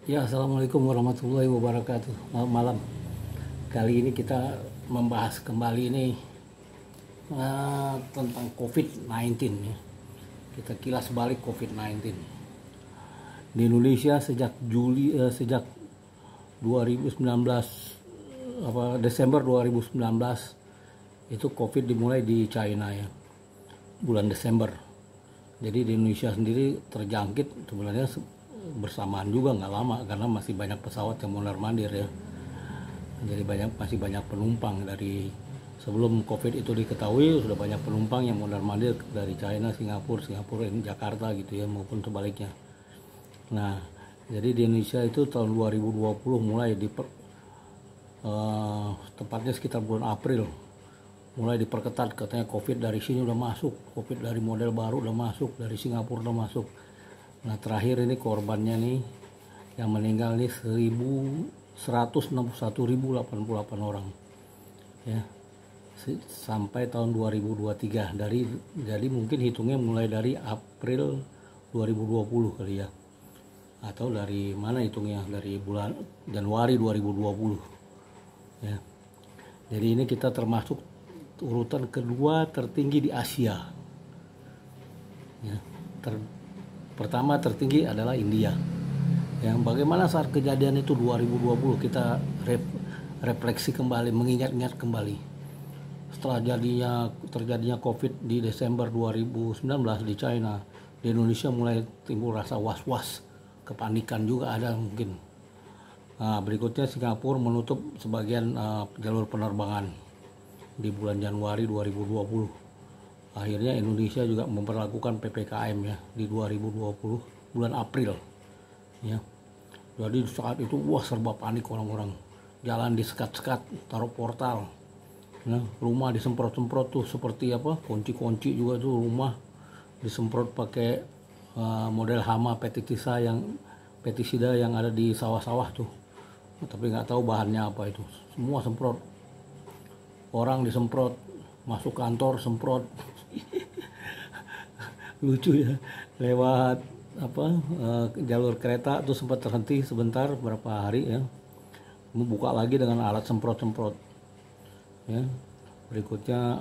Ya, assalamualaikum warahmatullahi wabarakatuh. Malam malam. Kali ini kita membahas kembali ini tentang COVID-19 ya. Kita kilas balik COVID-19 di Indonesia sejak 2019 Desember 2019 itu COVID dimulai di China ya, bulan Desember. Jadi di Indonesia sendiri terjangkit sebenarnya bersamaan juga, nggak lama, karena masih banyak pesawat yang mondar mandir ya. Jadi masih banyak penumpang dari sebelum COVID itu diketahui, sudah banyak penumpang yang mondar mandir dari China, Singapura, Jakarta gitu ya, maupun sebaliknya. Nah, jadi di Indonesia itu tahun 2020 mulai tepatnya sekitar bulan April mulai diperketat, katanya COVID dari sini udah masuk, COVID dari model baru udah masuk, dari Singapura udah masuk. Nah, terakhir ini korbannya nih yang meninggal nih 161.088 orang ya, sampai tahun 2023. Jadi mungkin hitungnya mulai dari April 2020 kali ya, atau dari mana hitungnya, dari bulan Januari 2020 ya. Jadi ini kita termasuk urutan kedua tertinggi di Asia ya. Pertama tertinggi adalah India. Yang bagaimana saat kejadian itu 2020, kita refleksi kembali, mengingat-ingat kembali. Setelah terjadinya COVID di Desember 2019 di China, di Indonesia mulai timbul rasa was-was, kepanikan juga ada mungkin. Nah, berikutnya Singapura menutup sebagian jalur penerbangan di bulan Januari 2020. Akhirnya Indonesia juga memperlakukan PPKM ya di 2020 bulan April ya. Jadi saat itu wah serba panik orang-orang, jalan disekat-sekat, taruh portal ya, rumah disemprot-semprot tuh seperti apa, kunci-kunci juga tuh rumah disemprot pakai model hama petisida yang ada di sawah-sawah tuh, tapi nggak tahu bahannya apa itu, semua semprot, orang disemprot, masuk kantor semprot. Lucu ya, lewat jalur kereta tuh sempat terhenti sebentar beberapa hari ya, buka lagi dengan alat semprot-semprot ya. Berikutnya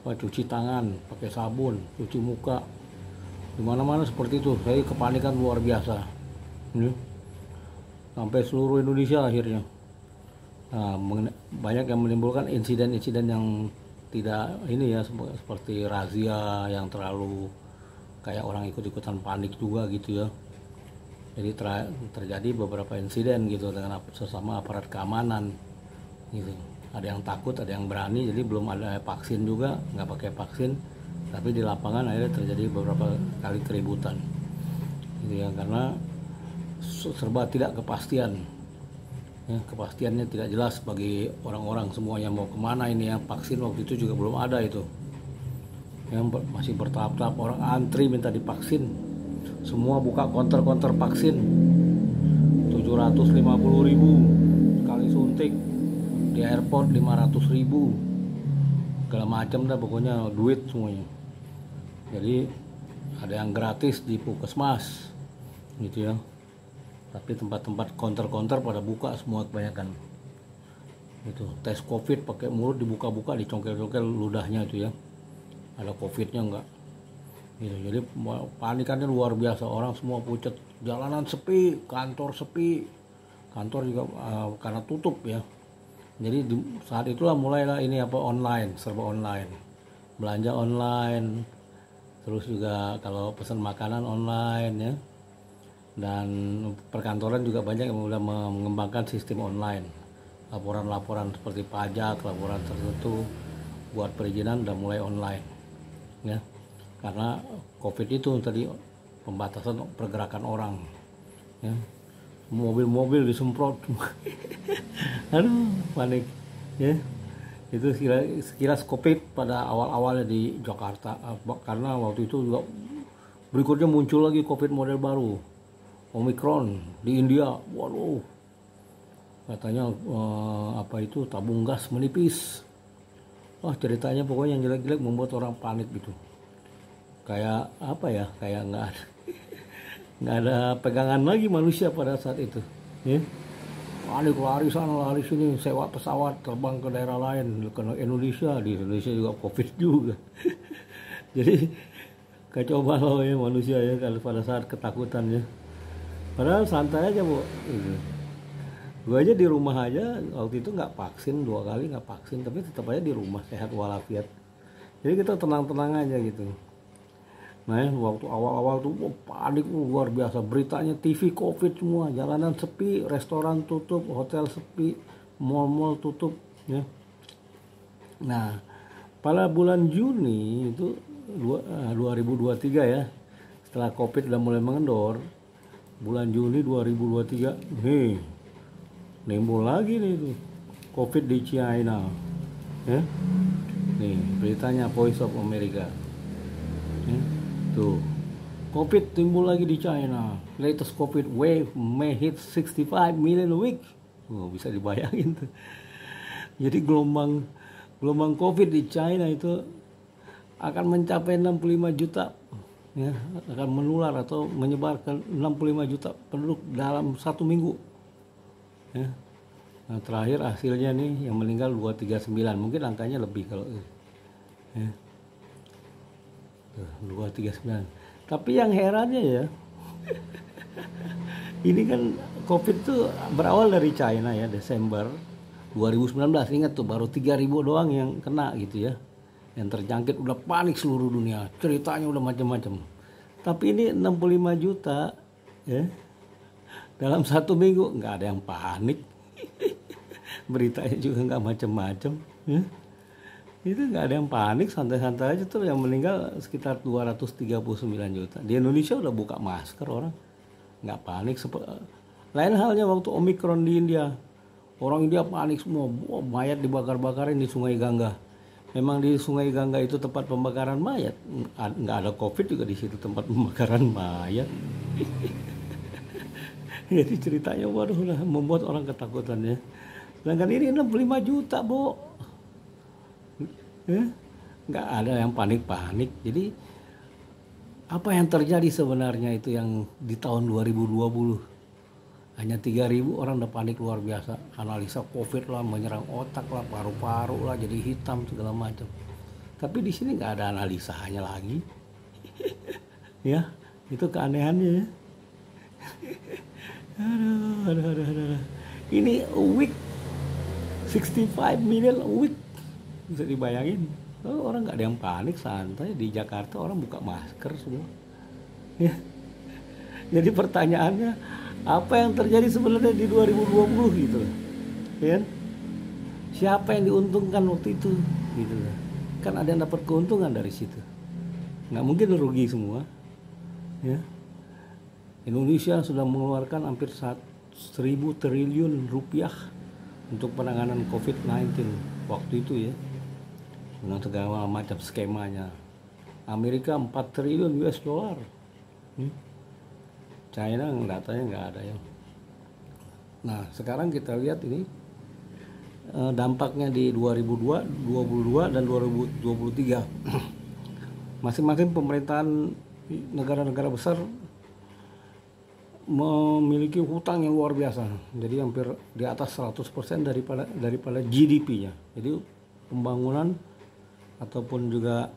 cuci tangan pakai sabun, cuci muka, dimana-mana seperti itu. Saya kepanikan luar biasa ya. Sampai seluruh Indonesia akhirnya. Nah, banyak yang menimbulkan insiden-insiden yang tidak ini ya, seperti razia yang terlalu kayak orang ikut-ikutan panik juga gitu ya. Jadi terjadi beberapa insiden gitu dengan sesama aparat keamanan gitu. Ada yang takut, ada yang berani. Jadi belum ada vaksin juga, nggak pakai vaksin, tapi di lapangan akhirnya terjadi beberapa kali keributan gitu ya, karena serba tidak kepastian ya, kepastiannya tidak jelas bagi orang-orang semuanya mau kemana ini ya. Vaksin waktu itu juga belum ada itu yang masih bertahap-tahap, orang antri minta divaksin, semua buka counter vaksin, 750.000 sekali suntik, di airport 500.000, segala macam dah pokoknya, duit semuanya. Jadi ada yang gratis di puskesmas gitu ya, tapi tempat-tempat counter pada buka semua kebanyakan. Itu tes COVID pakai mulut dibuka-buka, dicongkel-congkel ludahnya itu ya, ada COVIDnya enggak gitu. Jadi panikannya luar biasa, orang semua pucat, jalanan sepi, kantor sepi, kantor juga karena tutup ya. Jadi saat itulah mulailah ini online, serba online, belanja online, terus juga kalau pesan makanan online ya. Dan perkantoran juga banyak yang sudah mengembangkan sistem online, laporan-laporan seperti pajak, laporan tertentu buat perizinan udah mulai online ya, karena COVID itu tadi pembatasan pergerakan orang ya, mobil-mobil disemprot. Aduh panik ya. Itu sekilas COVID pada awal-awalnya di Jakarta, karena waktu itu juga berikutnya muncul lagi COVID model baru, Omicron di India. Waduh, katanya tabung gas menipis. Wah, ceritanya pokoknya yang jelek-jelek membuat orang panik gitu. Kayak apa ya, kayak nggak ada nggak ada pegangan lagi manusia pada saat itu, ya. Panik, lari sana lari sini, sewa pesawat terbang ke daerah lain, ke Indonesia. Di Indonesia juga COVID juga. Jadi kacau balau ya manusia ya kalau pada saat ketakutan ya. Padahal santai aja bu. Gue aja di rumah aja waktu itu nggak vaksin, 2 kali nggak vaksin, tapi tetap aja di rumah sehat walafiat. Jadi kita tenang-tenang aja gitu. Nah waktu awal-awal tuh panik luar biasa, beritanya TV COVID semua, jalanan sepi, restoran tutup, hotel sepi, mal-mal tutup ya. Nah pada bulan Juni itu 2023 ya, setelah COVID udah mulai mengendor, bulan Juni 2023 nembol lagi nih tuh COVID di China ya. Nih beritanya Voice of America ya. Tuh COVID timbul lagi di China, latest COVID wave may hit 65 million a week. Bisa dibayangin tuh. Jadi gelombang COVID di China itu akan mencapai 65 juta ya, akan menular atau menyebar ke 65 juta penduduk dalam 1 minggu ya. Nah, terakhir hasilnya nih yang meninggal 239, mungkin angkanya lebih kalau ya. 239. Tapi yang herannya ya ini kan COVID tuh berawal dari China ya, Desember 2019. Ingat tuh baru 3.000 doang yang kena gitu ya, yang terjangkit. Udah panik seluruh dunia, ceritanya udah macam-macam. Tapi ini 65 juta ya dalam 1 minggu, nggak ada yang panik. Beritanya juga nggak macam-macam ya. Itu nggak ada yang panik, santai-santai aja tuh. Yang meninggal sekitar 239 juta. Di Indonesia udah buka masker orang, nggak panik. Lain halnya waktu Omikron di India, orang India panik semua, mayat dibakar-bakarin di Sungai Gangga. Memang di Sungai Gangga itu tempat pembakaran mayat, nggak ada COVID juga di situ tempat pembakaran mayat. Jadi ceritanya waduh lah, membuat orang ketakutan ya. Sedangkan ini 65 juta bu, nggak ada yang panik-panik. Jadi apa yang terjadi sebenarnya itu yang di tahun 2020 hanya 3.000 orang udah panik luar biasa. Analisa COVID lah, menyerang otak lah, paru-paru lah, jadi hitam segala macam. Tapi di sini nggak ada analisanya lagi. Ya, itu keanehannya. Aduh. Ini a week 65 million a week. Bisa dibayangin. Orang nggak ada yang panik, santai. Di Jakarta orang buka masker semua. Ya. Jadi pertanyaannya, apa yang terjadi sebenarnya di 2020 gitu, ya? Siapa yang diuntungkan waktu itu, gitu? Kan ada yang dapat keuntungan dari situ. Nggak mungkin rugi semua, ya. Indonesia sudah mengeluarkan hampir 1.000 triliun rupiah untuk penanganan COVID-19 waktu itu ya, dengan segala macam skemanya. Amerika 4 triliun US dollar. China datanya nggak ada ya. Nah sekarang kita lihat ini dampaknya di 2022 dan 2023. Masing-masing pemerintahan negara-negara besar memiliki hutang yang luar biasa. Jadi hampir di atas 100% daripada GDP-nya. Jadi pembangunan ataupun juga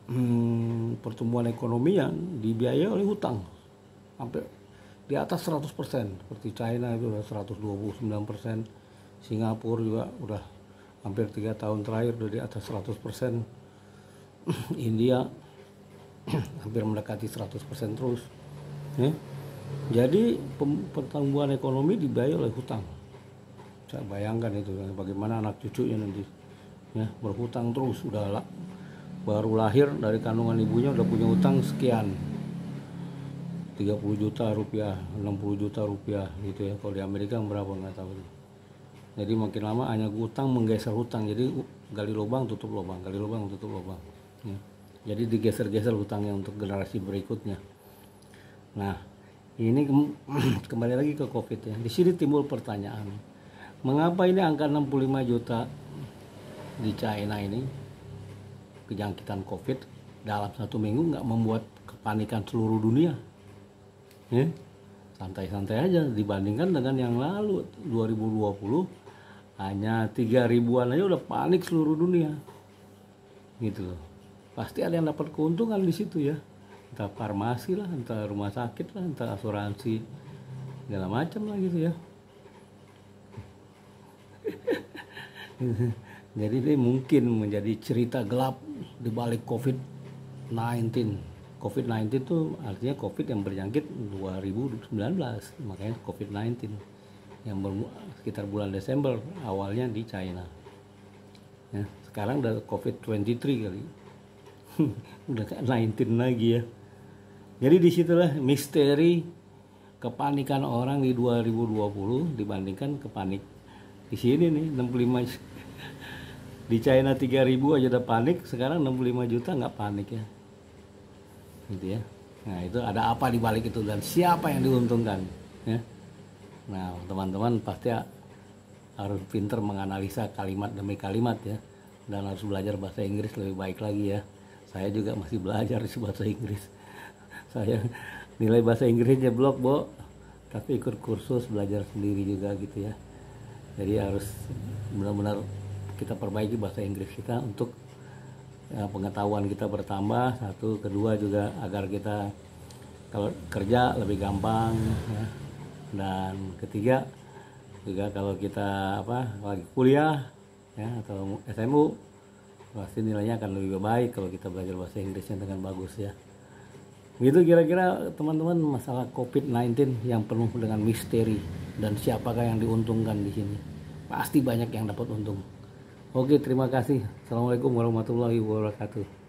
pertumbuhan ekonomi yang dibiayai oleh hutang hampir di atas 100%. Seperti China itu udah 129%, Singapura juga udah hampir 3 tahun terakhir udah di atas 100%, India hampir mendekati 100% terus ya. Jadi pertumbuhan ekonomi dibiayai oleh hutang. Saya bayangkan itu bagaimana anak cucunya nanti ya, berhutang terus. Udah baru lahir dari kandungan ibunya udah punya hutang sekian, 30 juta rupiah, 60 juta rupiah gitu ya. Kalau di Amerika berapa nggak tahu. Jadi makin lama hanya hutang menggeser hutang. Jadi gali lubang tutup lubang, gali lubang tutup lubang ya. Jadi digeser-geser hutangnya untuk generasi berikutnya. Nah ini kembali lagi ke COVID ya. Di sini timbul pertanyaan, mengapa ini angka 65 juta di China ini kejangkitan COVID dalam 1 minggu nggak membuat kepanikan seluruh dunia? Ya? santai-santai aja dibandingkan dengan yang lalu 2020 hanya 3 ribuan aja udah panik seluruh dunia gitu loh. Pasti ada yang dapat keuntungan di situ ya, entah farmasi lah, entah rumah sakit lah, entah asuransi segala macam lah gitu ya. Jadi ini mungkin menjadi cerita gelap di balik COVID-19. COVID-19 itu artinya COVID yang berjangkit 2019, makanya COVID-19 yang sekitar bulan Desember awalnya di China. Ya, sekarang udah COVID-23 kali. Udah kayak 19 lagi ya. Jadi disitulah misteri kepanikan orang di 2020 dibandingkan kepanik di sini nih 65 di China 3.000 aja udah panik, sekarang 65 juta nggak panik ya. Gitu ya. Nah, itu ada apa di balik itu dan siapa yang diuntungkan ya. Nah, teman-teman pasti harus pintar menganalisa kalimat demi kalimat ya, dan harus belajar bahasa Inggris lebih baik lagi ya. Saya juga masih belajar bahasa Inggris. Saya nilai bahasa Inggrisnya blok, Bo, tapi ikut kursus belajar sendiri juga gitu ya. Jadi harus benar-benar kita perbaiki bahasa Inggris kita untuk ya, pengetahuan kita bertambah. Satu, kedua juga agar kita kalau kerja lebih gampang ya. Dan ketiga juga kalau kita lagi kuliah ya atau SMU pasti nilainya akan lebih baik kalau kita belajar bahasa Inggrisnya dengan bagus ya. Gitu kira-kira teman-teman masalah COVID-19 yang penuh dengan misteri dan siapakah yang diuntungkan di sini. Pasti banyak yang dapat untung. Oke, terima kasih. Assalamualaikum warahmatullahi wabarakatuh.